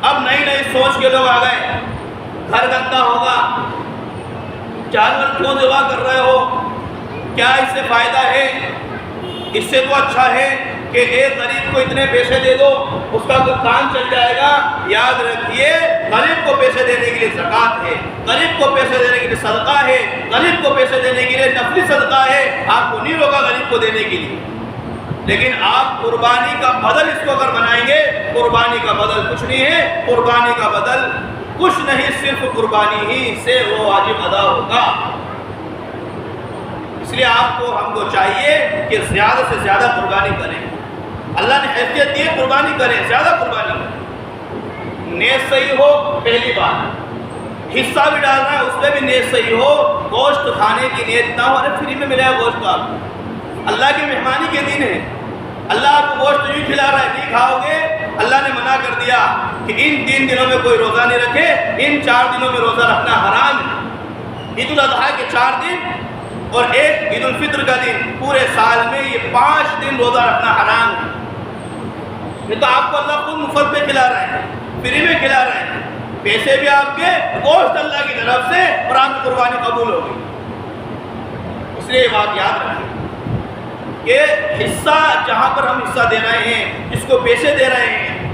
اب نئی نئی سوچ کے لوگ آ گئے، گھر گندا ہوگا، جانور کیوں ذبح کر رہے ہو، کیا اس سے فائدہ ہے؟ اس سے تو اچھا ہے کہ ایک غریب کو اتنے پیسے دے دو، اس کا کوئی کام چل جائے گا۔ یاد رکھیے، غریب کو پیسے دینے کے لیے زکوٰۃ ہے، غریب کو پیسے دینے کے لیے صدقہ ہے، غریب کو پیسے دینے کے لیے نفلی صدقہ ہے۔ آپ کو نہیں روکا غریب کو دینے کے لیے، لیکن آپ قربانی کا بدل اس کو اگر بنائیں گے، قربانی کا بدل کچھ نہیں ہے، قربانی کا بدل کچھ نہیں، صرف قربانی ہی سے وہ واجب ادا ہوگا۔ اس لیے آپ کو ہم کو چاہیے کہ زیادہ سے زیادہ قربانی کریں۔ اللہ نے حیثیت دی ہے، قربانی کریں، زیادہ قربانی کریں۔ نیت صحیح ہو، پہلی بات حصہ بھی ڈالنا ہے، اس میں بھی نیت صحیح ہو، گوشت کھانے کی نیت نہ ہو، ارے فری میں ملے گا گوشت، آپ اللہ کی مہمانی کے دن ہے، اللہ آپ کو گوشت نہیں کھلا رہا ہے، نہیں کھاؤ گے۔ اللہ نے منع کر دیا کہ ان 3 دنوں میں کوئی روزہ نہیں رکھے، ان 4 دنوں میں روزہ رکھنا حرام ہے۔ عید الاضحیٰ کے 4 دن اور ایک عید الفطر کا دن، پورے سال میں یہ 5 دن روزہ رکھنا حرام ہے۔ یہ تو آپ کو اللہ خود مفت میں کھلا رہا ہے، فری میں کھلا رہا ہے، پیسے بھی آپ کے، گوشت اللہ کی طرف سے، اور آپ کی قربانی قبول ہوگی۔ اس لیے یہ بات یاد رکھیں کہ حصہ جہاں پر ہم حصہ دے رہے ہیں، جس کو پیسے دے رہے ہیں،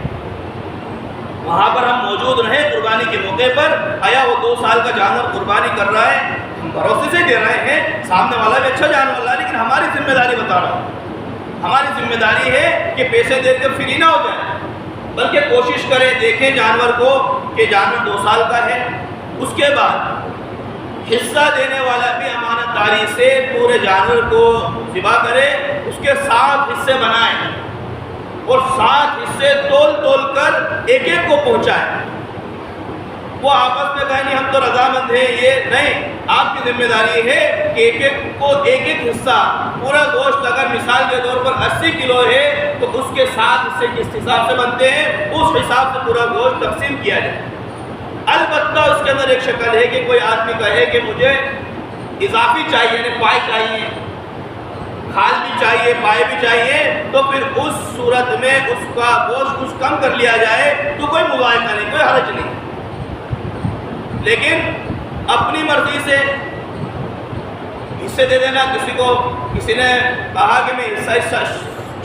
وہاں پر ہم موجود رہیں قربانی کے موقع پر۔ آیا وہ 2 سال کا جانور قربانی کر رہا ہے، ہم بھروسے سے دے رہے ہیں، سامنے والا بھی اچھا جانور لا، لیکن ہماری ذمہ داری بتا رہا ہوں، ہماری ذمہ داری ہے کہ پیسے دے کے فری نہ ہو جائے، بلکہ کوشش کریں، دیکھیں جانور کو کہ جانور 2 سال کا ہے۔ اس کے بعد حصہ دینے والا بھی امانت داری سے پورے جانور کو ذبح کرے، اس کے 7 حصے بنائیں اور 7 حصے تول کر ایک ایک کو پہنچائیں۔ وہ آپس میں کہیں نہیں ہم تو رضامند ہیں، یہ نہیں، آپ کی ذمہ داری ہے کہ ایک ایک کو ایک ایک حصہ، پورا گوشت اگر مثال کے طور پر 80 کلو ہے تو اس کے 7 حصے کس حساب سے بنتے ہیں، اس حساب سے پورا گوشت تقسیم کیا جائے۔ البتہ اس کے اندر ایک شکل ہے کہ کوئی آدمی کہے کہ مجھے اضافی چاہیے، یعنی پائے چاہیے، کھال بھی چاہیے، پائے بھی چاہیے، تو پھر اس صورت میں اس کا گوشت کچھ کم کر لیا جائے تو کوئی مذائقہ نہیں، کوئی حرج نہیں۔ لیکن اپنی مرضی سے حصے دے دینا، کسی نے کہا کہ میں حصہ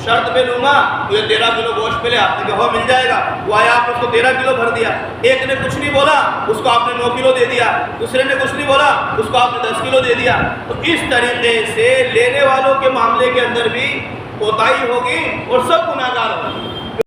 شرط پہ لوں گا، تو یہ 13 کلو گوشت ملے، آپ نے کہا مل جائے گا، وہ آیا آپ نے اس کو 13 کلو بھر دیا، ایک نے کچھ نہیں بولا، اس کو آپ نے 9 کلو دے دیا، دوسرے نے کچھ نہیں بولا، اس کو آپ نے 10 کلو دے دیا۔ تو اس طریقے سے لینے والوں کے معاملے کے اندر بھی کوتاہی ہوگی اور سب گناہگار ہوں گے۔